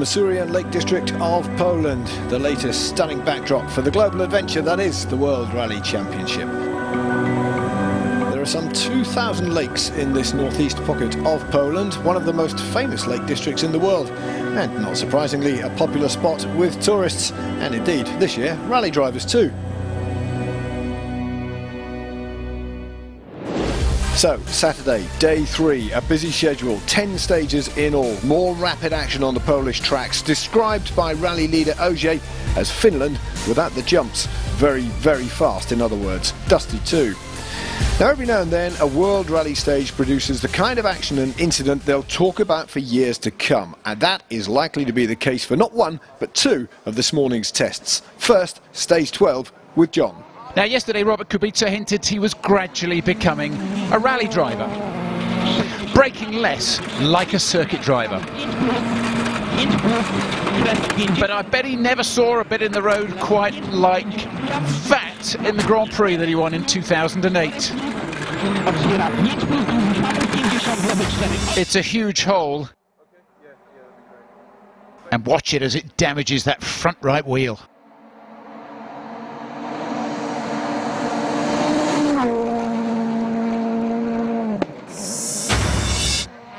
Masurian Lake District of Poland, the latest stunning backdrop for the global adventure that is the World Rally Championship. There are some 2,000 lakes in this northeast pocket of Poland, one of the most famous lake districts in the world, and not surprisingly a popular spot with tourists, and indeed this year rally drivers too. So, Saturday, day 3, a busy schedule, 10 stages in all, more rapid action on the Polish tracks, described by rally leader Ogier as Finland without the jumps. Very, very fast, in other words. Dusty too. Now, every now and then, a World Rally stage produces the kind of action and incident they'll talk about for years to come, and that is likely to be the case for not one, but two of this morning's tests. First, stage 12 with John. Now, yesterday Robert Kubica hinted he was gradually becoming a rally driver, braking less like a circuit driver. But I bet he never saw a bit in the road quite like that in the Grand Prix that he won in 2008. It's a huge hole, and watch it as it damages that front right wheel.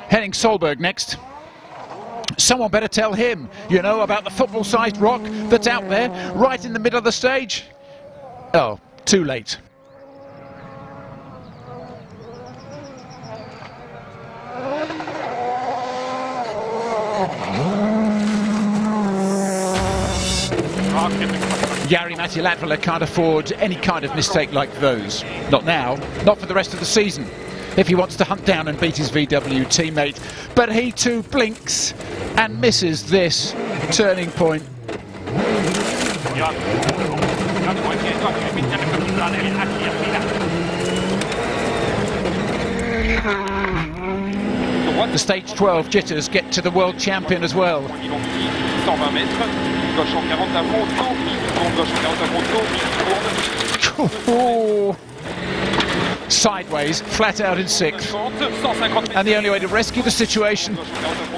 Henning Solberg next. Someone better tell him, you know, about the football-sized rock that's out there, right in the middle of the stage. Oh, too late. Jari-Matti Latvala can't afford any kind of mistake like those. Not now, not for the rest of the season, if he wants to hunt down and beat his VW teammate. But he too blinks and misses this turning point. The stage 12 jitters get to the world champion as well. Oh. Sideways, flat out in 6th. And the only way to rescue the situation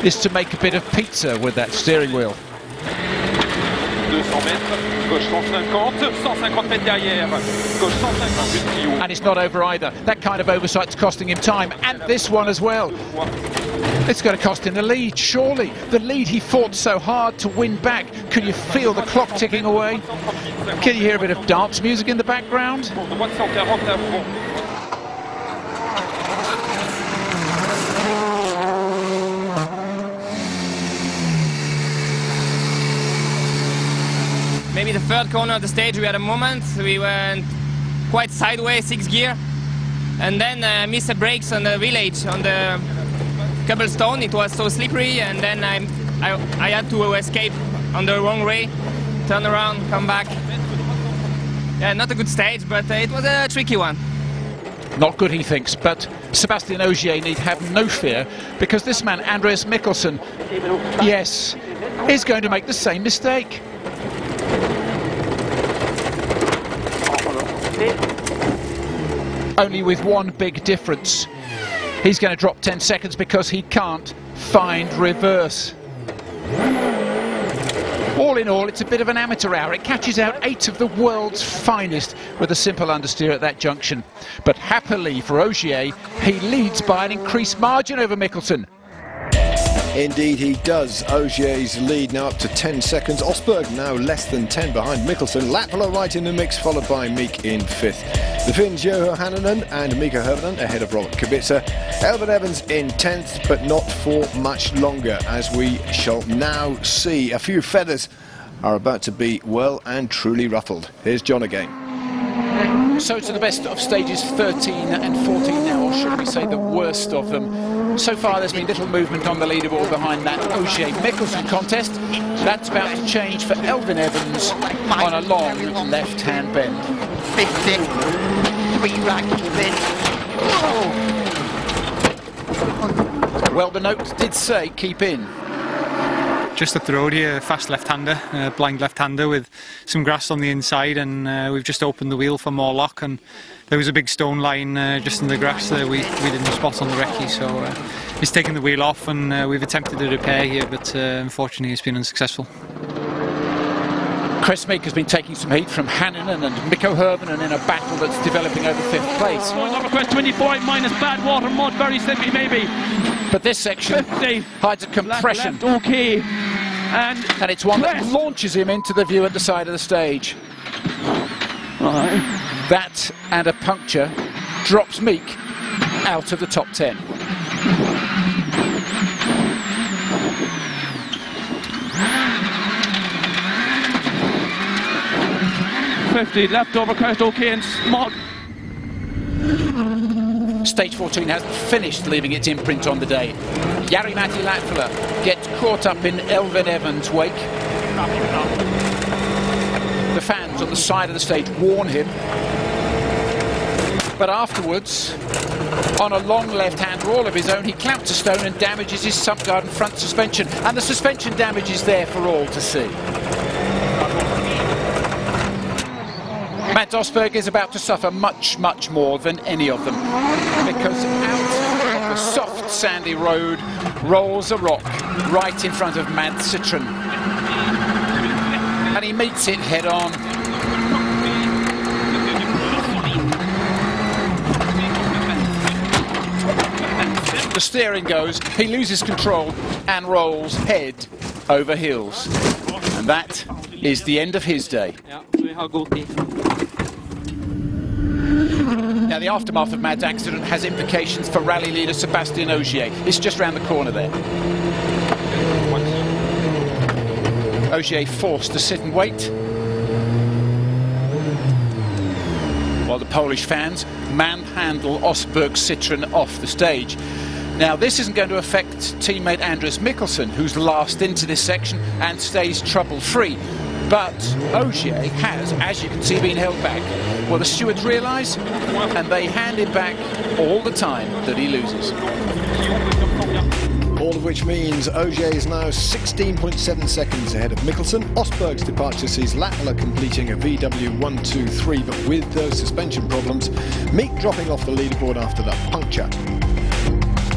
is to make a bit of pizza with that steering wheel. And it's not over either. That kind of oversight's costing him time, and this one as well. It's going to cost him the lead, surely. The lead he fought so hard to win back. Can you feel the clock ticking away? Can you hear a bit of dance music in the background? Maybe the third corner of the stage we had a moment, we went quite sideways, 6th gear, and then missed the brakes on the village, on the cobblestone. It was so slippery, and then I had to escape on the wrong way, turn around, come back. Yeah, not a good stage, but it was a tricky one. Not good, he thinks, but Sebastian Ogier need have no fear, because this man, Andreas Mikkelsen, yes, is going to make the same mistake. Only with one big difference. He's going to drop 10 seconds because he can't find reverse. All in all, it's a bit of an amateur hour. It catches out 8 of the world's finest with a simple understeer at that junction. But happily for Ogier, he leads by an increased margin over Mikkelsen. Indeed he does. Ogier's lead now up to 10 seconds. Osberg now less than 10 behind Mikkelsen. Latvala right in the mix, followed by Meek in 5th. The Finns Juho Hannanen and Mika Hervonen ahead of Robert Kubica. Elvin Evans in 10th, but not for much longer, as we shall now see. A few feathers are about to be well and truly ruffled. Here's John again. So to the best of stages 13 and 14 now, or should we say the worst of them. So far there's been little movement on the leaderboard behind that Ogier-Mikkelsen contest. That's about to change for Elvin Evans on a long left-hand bend. 50, 3 racks in. Well, the note did say keep in. just up the road here, fast left-hander, blind left-hander with some grass on the inside, and we've just opened the wheel for more lock, and there was a big stone line just in the grass there we didn't spot on the recce, so he's taken the wheel off, and we've attempted to repair here, but unfortunately it's been unsuccessful. Chris Meek has been taking some heat from Hannunen and Mikko Hirvonen in a battle that's developing over 5th place. Request 24 minus bad water mud, very slippy maybe. But this section hides a compression. Left, okay. And it's one that launches him into the view at the side of the stage. That and a puncture drops Meek out of the top 10. Left over crest, okay, and smog. Stage 14 hasn't finished leaving its imprint on the day. Jari-Matti Latvala gets caught up in Elvin Evans' wake. The fans on the side of the stage warn him. But afterwards, on a long left-hand roll of his own, he clamps a stone and damages his sump guard and front suspension. And the suspension damage is there for all to see. Matt Osberg is about to suffer much, much more than any of them, because out of the soft, sandy road rolls a rock right in front of Mads Citroen. And he meets it head on. The steering goes, he loses control and rolls head over heels. And that is the end of his day. Now, the aftermath of Mads' accident has implications for rally leader Sebastian Ogier. It's just round the corner there. Ogier forced to sit and wait, while the Polish fans manhandle Osberg's Citroen off the stage. Now, this isn't going to affect teammate Andreas Mikkelsen, who's last into this section and stays trouble-free. But Ogier has, as you can see, been held back. Well, the stewards realise, and they hand it back all the time that he loses. All of which means Ogier is now 16.7 seconds ahead of Mikkelsen. Osberg's departure sees Latvala completing a VW 1-2-3, but with those suspension problems, Meek dropping off the leaderboard after that puncture.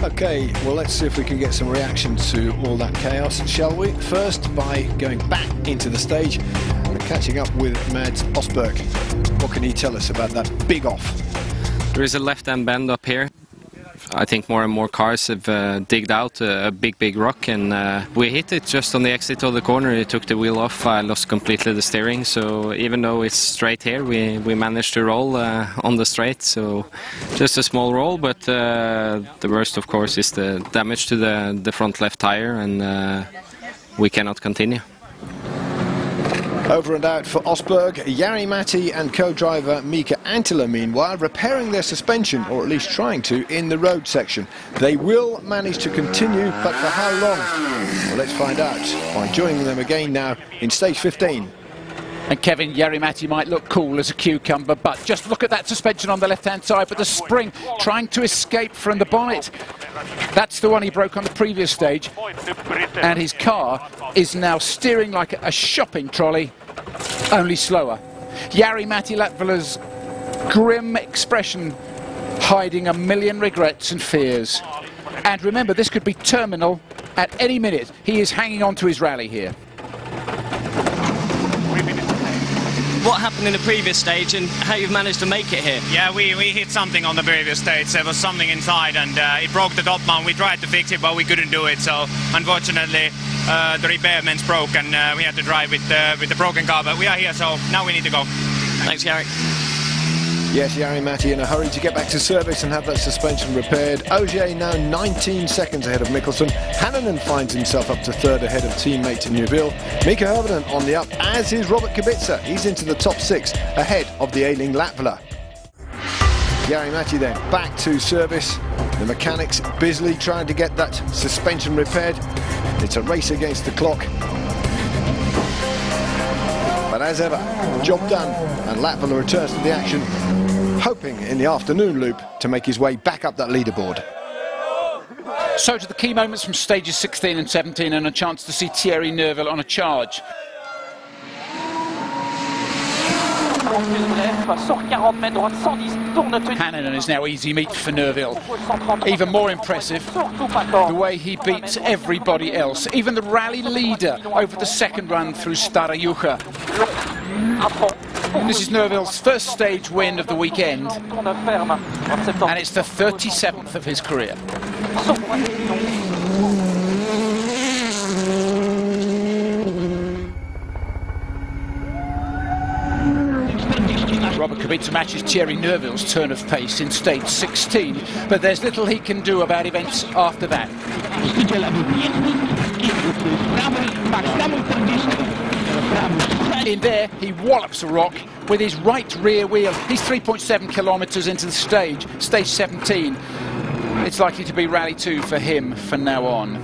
Okay, well, let's see if we can get some reaction to all that chaos, shall we? First, by going back into the stage and catching up with Mads Osberg. What can he tell us about that big off? There is a left-hand bend up here. I think more and more cars have digged out a big rock, and we hit it just on the exit of the corner. It took the wheel off. I lost completely the steering, so even though it's straight here, we managed to roll on the straight, so just a small roll, but the worst, of course, is the damage to the front left tire, and we cannot continue. Over and out for Osberg. Jari-Matti and co-driver Mika Anttila, meanwhile, repairing their suspension, or at least trying to, in the road section. They will manage to continue, but for how long? Well, let's find out by joining them again now in stage 15. And Kevin, Jari-Matti might look cool as a cucumber, but just look at that suspension on the left-hand side with the spring trying to escape from the bonnet. That's the one he broke on the previous stage, and his car is now steering like a shopping trolley, only slower. Jari-Matti Latvala's grim expression hiding a million regrets and fears. And remember, this could be terminal at any minute. He is hanging on to his rally here. What happened in the previous stage and how you've managed to make it here? Yeah, we hit something on the previous stage. There was something inside, and it broke the top mount. We tried to fix it, but we couldn't do it. So unfortunately, the repairments broke, and we had to drive with the broken car. But we are here, so now we need to go. Thanks, Jari. Yes, Jari-Matti in a hurry to get back to service and have that suspension repaired. Ogier now 19 seconds ahead of Mikkelsen. Hannunen finds himself up to third ahead of teammate Neuville. Mika Hirvonen on the up, as is Robert Kubica. He's into the top 6 ahead of the ailing Latvala. Jari-Matti then back to service. The mechanics busily trying to get that suspension repaired. It's a race against the clock. But as ever, job done, and Latvala returns to the action, hoping in the afternoon loop to make his way back up that leaderboard. So to the key moments from stages 16 and 17, and a chance to see Thierry Neuville on a charge. Hannon is now easy meat for Neuville. Even more impressive, the way he beats everybody else, even the rally leader over the second run through Stara Jucha. This is Neuville's first stage win of the weekend, and it's the 37th of his career. Robert Kubica matches Thierry Neuville's turn of pace in stage 16, but there's little he can do about events after that. In there, he wallops a rock with his right rear wheel. He's 3.7 kilometres into the stage 17. It's likely to be Rally 2 for him from now on.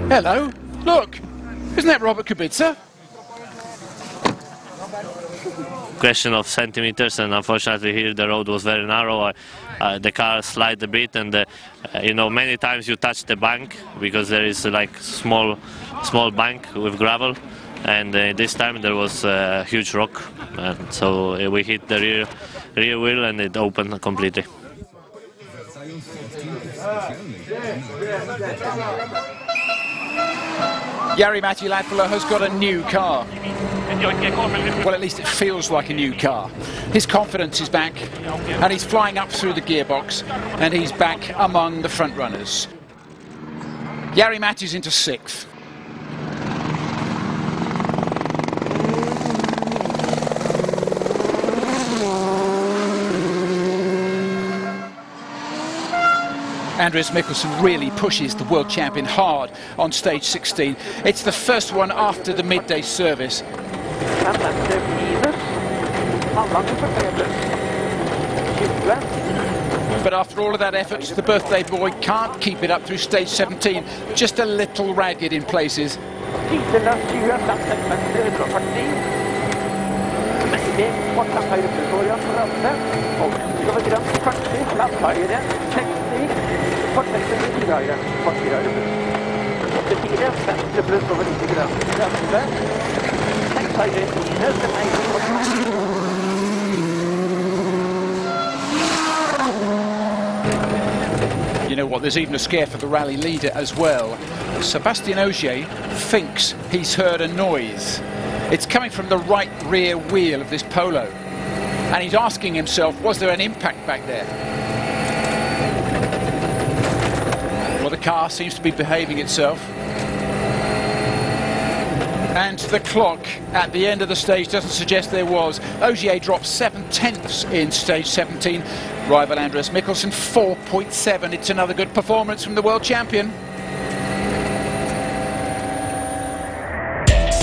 Hello, look, isn't that Robert Kubica? Question of centimeters, and unfortunately here the road was very narrow. The car slid a bit, and you know, many times you touch the bank because there is like small bank with gravel, and this time there was a huge rock, and so we hit the rear wheel and it opened completely. Jari-Matti Latvala has got a new car. Well, at least it feels like a new car. His confidence is back, and he's flying up through the gearbox, and he's back among the front runners. Jari-Matti's into 6th. Andreas Mikkelsen really pushes the world champion hard on stage 16. It's the first one after the midday service. But after all of that effort, the birthday boy can't keep it up through stage 17. Just a little ragged in places. You know what, there's even a scare for the rally leader as well. Sébastien Ogier thinks he's heard a noise. It's coming from the right rear wheel of this Polo. And he's asking himself, was there an impact back there? Well, the car seems to be behaving itself. And the clock at the end of the stage doesn't suggest there was. Ogier dropped 7/10 in stage 17. Rival Andreas Mikkelsen 4.7. It's another good performance from the world champion.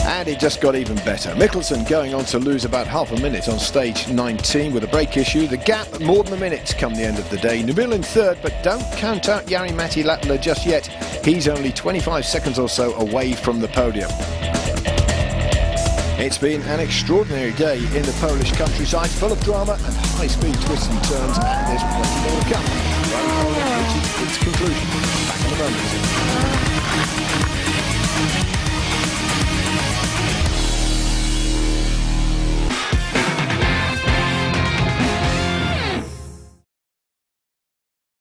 And it just got even better. Mikkelsen going on to lose about half a minute on stage 19 with a brake issue. The gap more than a minute come the end of the day. Neuville in 3rd, but don't count out Jari-Matti Latvala just yet. He's only 25 seconds or so away from the podium. It's been an extraordinary day in the Polish countryside, full of drama and high-speed twists and turns, and there's plenty more to come. Right, reaches its conclusion. Back in a moment.